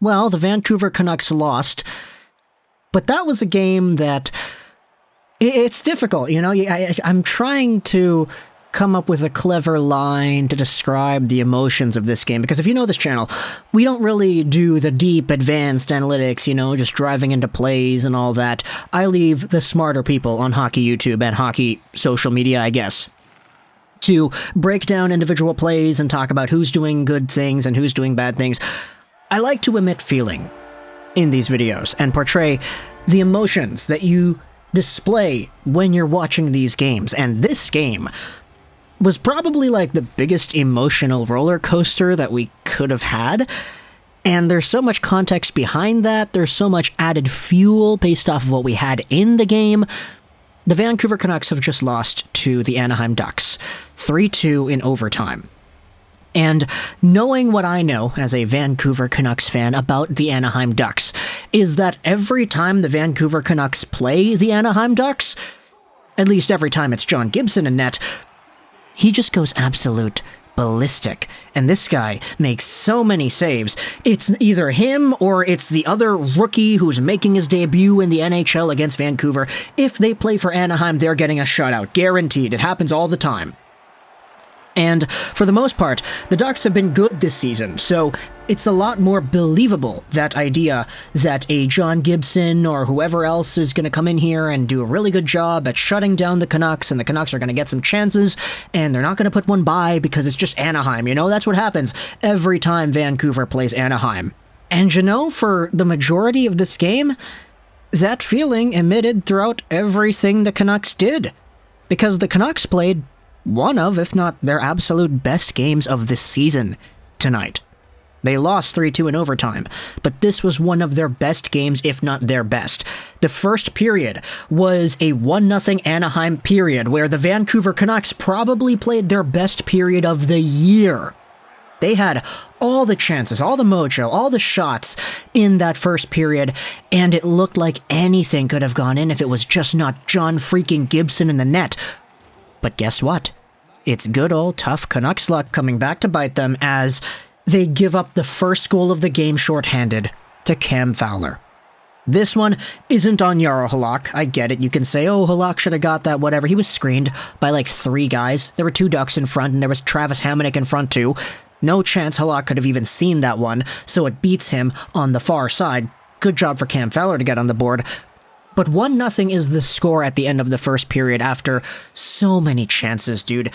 Well, the Vancouver Canucks lost, but that was a game that... It's difficult, you know? I'm trying to come up with a clever line to describe the emotions of this game, because if you know this channel, we don't really do the deep, advanced analytics, you know, just driving into plays and all that. I leave the smarter people on hockey YouTube and hockey social media, I guess, to break down individual plays and talk about who's doing good things and who's doing bad things. I like to emit feeling in these videos and portray the emotions that you display when you're watching these games, and this game was probably like the biggest emotional roller coaster that we could have had, and there's so much context behind that, there's so much added fuel based off of what we had in the game. The Vancouver Canucks have just lost to the Anaheim Ducks, 3-2 in overtime. And knowing what I know as a Vancouver Canucks fan about the Anaheim Ducks is that every time the Vancouver Canucks play the Anaheim Ducks, at least every time it's John Gibson in net, he just goes absolute ballistic. And this guy makes so many saves. It's either him or it's the other rookie who's making his debut in the NHL against Vancouver. If they play for Anaheim, they're getting a shutout. Guaranteed. It happens all the time. And for the most part, the Ducks have been good this season, so it's a lot more believable, that idea that a John Gibson or whoever else is going to come in here and do a really good job at shutting down the Canucks, and the Canucks are going to get some chances, and they're not going to put one by because it's just Anaheim, you know? That's what happens every time Vancouver plays Anaheim. And you know, for the majority of this game, that feeling emitted throughout everything the Canucks did, because the Canucks played one of, if not their absolute best games of the season tonight. They lost 3-2 in overtime, but this was one of their best games, if not their best. The first period was a 1-0 Anaheim period, where the Vancouver Canucks probably played their best period of the year. They had all the chances, all the mojo, all the shots in that first period, and it looked like anything could have gone in if it was just not John freaking Gibson in the net. But guess what? It's good old tough Canucks luck coming back to bite them as they give up the first goal of the game shorthanded to Cam Fowler. This one isn't on Jaroslav Halak. I get it. You can say, oh, Halak should have got that, whatever. He was screened by like 3 guys. There were 2 Ducks in front, and there was Travis Hamonic in front too. No chance Halak could have even seen that one, so it beats him on the far side. Good job for Cam Fowler to get on the board. But 1-0 is the score at the end of the first period after so many chances, dude.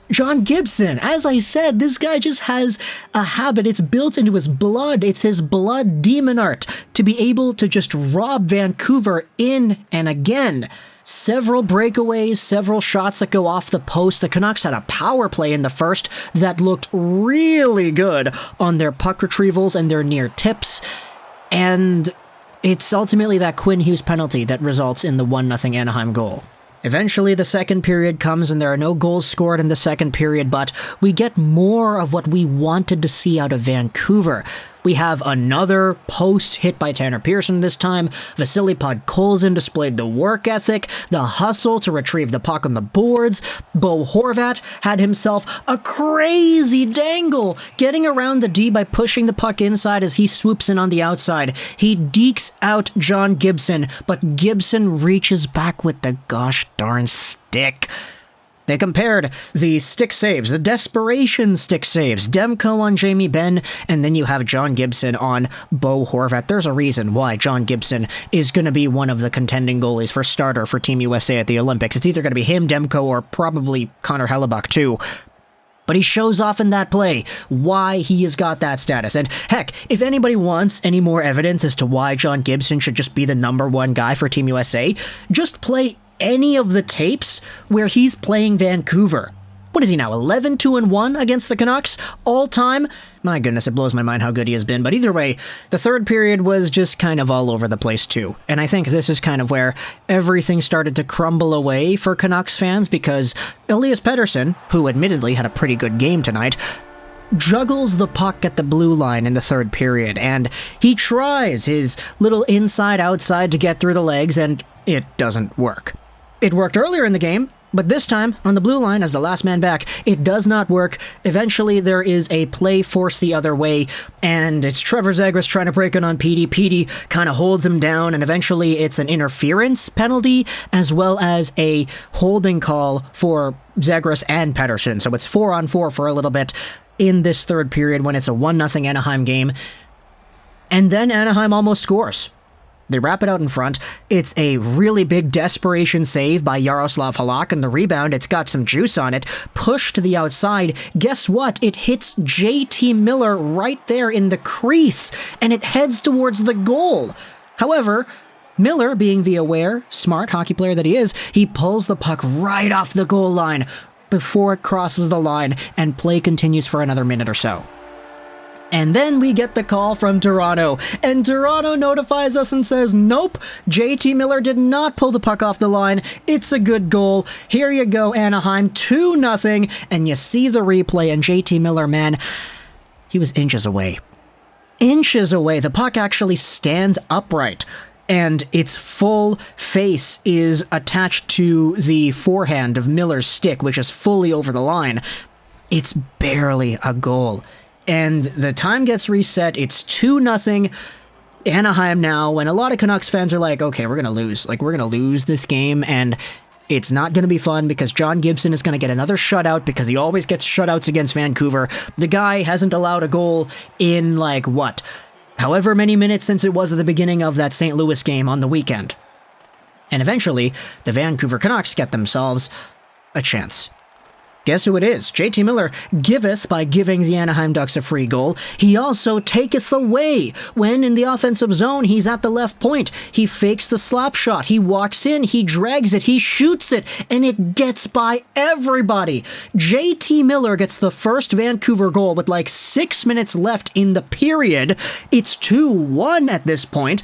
John Gibson, as I said, this guy just has a habit. It's built into his blood. It's his blood demon art to be able to just rob Vancouver in and again. Several breakaways, several shots that go off the post. The Canucks had a power play in the first that looked really good on their puck retrievals and their near tips. And it's ultimately that Quinn Hughes penalty that results in the 1-0 Anaheim goal. Eventually, the second period comes and there are no goals scored in the second period, but we get more of what we wanted to see out of Vancouver. We have another post hit by Tanner Pearson this time. Vasily Podkolzin displayed the work ethic, the hustle to retrieve the puck on the boards. Bo Horvat had himself a crazy dangle, getting around the D by pushing the puck inside as he swoops in on the outside. He dekes out John Gibson, but Gibson reaches back with the gosh darn stick. They compared the stick saves, the desperation stick saves, Demko on Jamie Benn, and then you have John Gibson on Bo Horvat. There's a reason why John Gibson is going to be one of the contending goalies for starter for Team USA at the Olympics. It's either going to be him, Demko, or probably Connor Hellebuyck too. But he shows off in that play why he has got that status. And heck, if anybody wants any more evidence as to why John Gibson should just be the #1 guy for Team USA, just play any of the tapes where he's playing Vancouver. What is he now, 11-2-1 against the Canucks all time? My goodness, it blows my mind how good he has been. But either way, the third period was just kind of all over the place too. And I think this is kind of where everything started to crumble away for Canucks fans, because Elias Pettersson, who admittedly had a pretty good game tonight, juggles the puck at the blue line in the third period, and he tries his little inside-outside to get through the legs, and it doesn't work. It worked earlier in the game, But this time, on the blue line as the last man back, it does not work. Eventually, there is a play forced the other way, and it's Trevor Zegras trying to break it on Petey. Petey kind of holds him down, and eventually it's an interference penalty, as well as a holding call for Zegras and Pettersson. So it's 4-on-4 for a little bit in this third period when it's a 1-0 Anaheim game. And then Anaheim almost scores. They wrap it out in front. It's a really big desperation save by Jaroslav Halak, and the rebound, it's got some juice on it. Push to the outside. Guess what? It hits JT Miller right there in the crease, and it heads towards the goal. However, Miller, being the aware, smart hockey player that he is, he pulls the puck right off the goal line before it crosses the line, and play continues for another minute or so. And then we get the call from Toronto, and Toronto notifies us and says, nope, JT Miller did not pull the puck off the line. It's a good goal. Here you go, Anaheim, 2-0, and you see the replay, and JT Miller, man, he was inches away. Inches away. The puck actually stands upright, and its full face is attached to the forehand of Miller's stick, which is fully over the line. It's barely a goal. And the time gets reset. It's 2-0 Anaheim now, and a lot of Canucks fans are like, okay, we're going to lose. Like, we're going to lose this game, and it's not going to be fun because John Gibson is going to get another shutout because he always gets shutouts against Vancouver. The guy hasn't allowed a goal in, like, what? However many minutes since it was at the beginning of that St. Louis game on the weekend. And eventually, the Vancouver Canucks get themselves a chance. Guess who it is? JT Miller giveth by giving the Anaheim Ducks a free goal. He also taketh away when in the offensive zone he's at the left point. He fakes the slap shot. He walks in. He drags it. He shoots it. And it gets by everybody. JT Miller gets the first Vancouver goal with like 6 minutes left in the period. It's 2-1 at this point.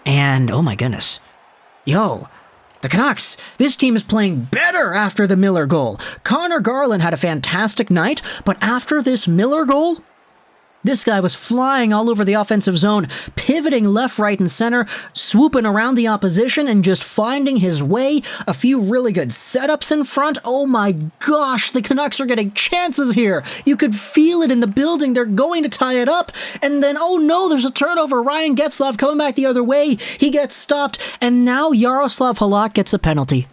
And oh my goodness. Yo. The Canucks, this team is playing better after the Miller goal. Connor Garland had a fantastic night, but after this Miller goal, this guy was flying all over the offensive zone, pivoting left, right, and center, swooping around the opposition, and just finding his way. A few really good setups in front. Oh my gosh, the Canucks are getting chances here. You could feel it in the building. They're going to tie it up. And then, oh no, there's a turnover. Ryan Getzlaf coming back the other way. He gets stopped, and now Jaroslav Halak gets a penalty.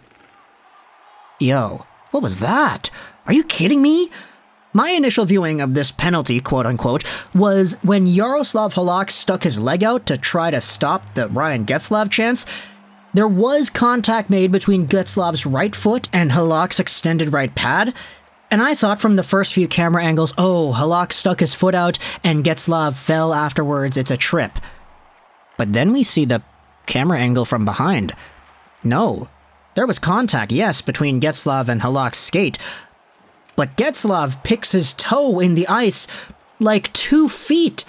Yo, what was that? Are you kidding me? My initial viewing of this penalty, quote-unquote, was when Jaroslav Halak stuck his leg out to try to stop the Ryan Getzlaf chance. There was contact made between Getzlav's right foot and Halak's extended right pad, and I thought from the first few camera angles, oh, Halak stuck his foot out and Getzlav fell afterwards, it's a trip. But then we see the camera angle from behind. No, there was contact, yes, between Getzlav and Halak's skate, but Getzlaf picks his toe in the ice like 2 feet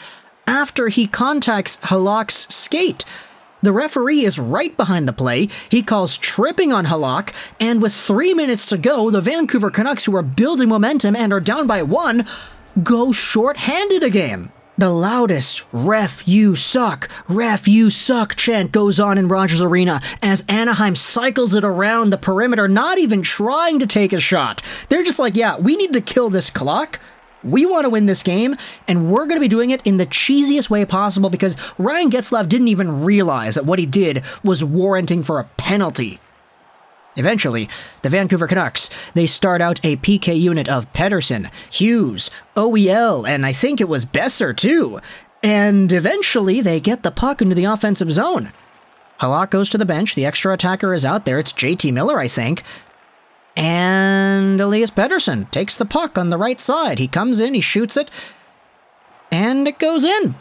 after he contacts Halak's skate. The referee is right behind the play. He calls tripping on Halak, and with 3 minutes to go, the Vancouver Canucks, who are building momentum and are down by 1, go short-handed again. The loudest ref you suck chant goes on in Rogers Arena as Anaheim cycles it around the perimeter, not even trying to take a shot. They're just like, yeah, we need to kill this clock. We want to win this game, and we're going to be doing it in the cheesiest way possible because Ryan Getzlaf didn't even realize that what he did was warranting for a penalty. Eventually, the Vancouver Canucks, they start out a PK unit of Pettersson, Hughes, OEL, and I think it was Boeser too. And eventually, they get the puck into the offensive zone. Halak goes to the bench, the extra attacker is out there, it's JT Miller, I think. And Elias Pettersson takes the puck on the right side. He comes in, he shoots it, and it goes in.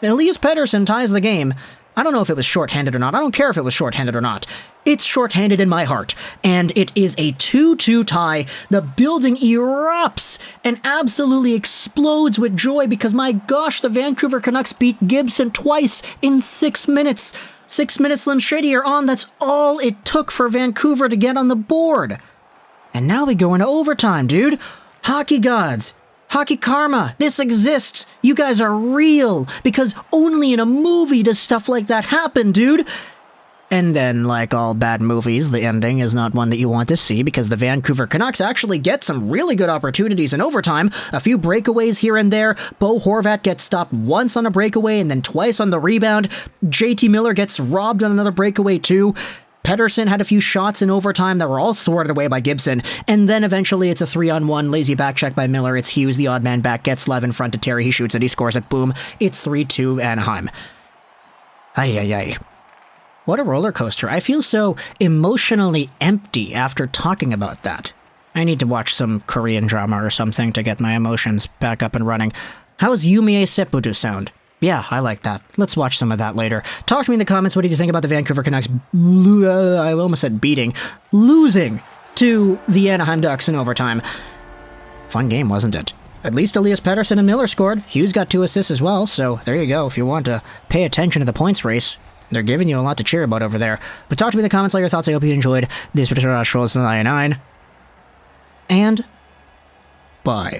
Elias Pettersson ties the game. I don't know if it was shorthanded or not. I don't care if it was shorthanded or not. It's shorthanded in my heart. And it is a 2-2 tie. The building erupts and absolutely explodes with joy because, my gosh, the Vancouver Canucks beat Gibson twice in 6 minutes. 6 minutes, Slim Shady are on. That's all it took for Vancouver to get on the board. And now we go into overtime, dude. Hockey gods. Hockey karma, this exists. You guys are real, because only in a movie does stuff like that happen, dude. And then, like all bad movies, the ending is not one that you want to see because the Vancouver Canucks actually get some really good opportunities in overtime. A few breakaways here and there. Bo Horvat gets stopped once on a breakaway and then twice on the rebound. JT Miller gets robbed on another breakaway too. Pettersson had a few shots in overtime that were all thwarted away by Gibson. And then eventually it's a 3-on-1 lazy back check by Miller. It's Hughes, the odd man back, gets Lev in front to Terry. He shoots it, he scores it, boom. It's 3-2 Anaheim. Ay. What a roller coaster. I feel so emotionally empty after talking about that. I need to watch some Korean drama or something to get my emotions back up and running. How's Yumie Seppudu sound? Yeah, I like that. Let's watch some of that later. Talk to me in the comments. What did you think about the Vancouver Canucks I almost said losing to the Anaheim Ducks in overtime? Fun game, wasn't it? At least Elias, Pettersson, and Miller scored. Hughes got 2 assists as well, so there you go. If you want to pay attention to the points race, they're giving you a lot to cheer about over there. But talk to me in the comments, all your thoughts. I hope you enjoyed this particular Trolls 99. And bye.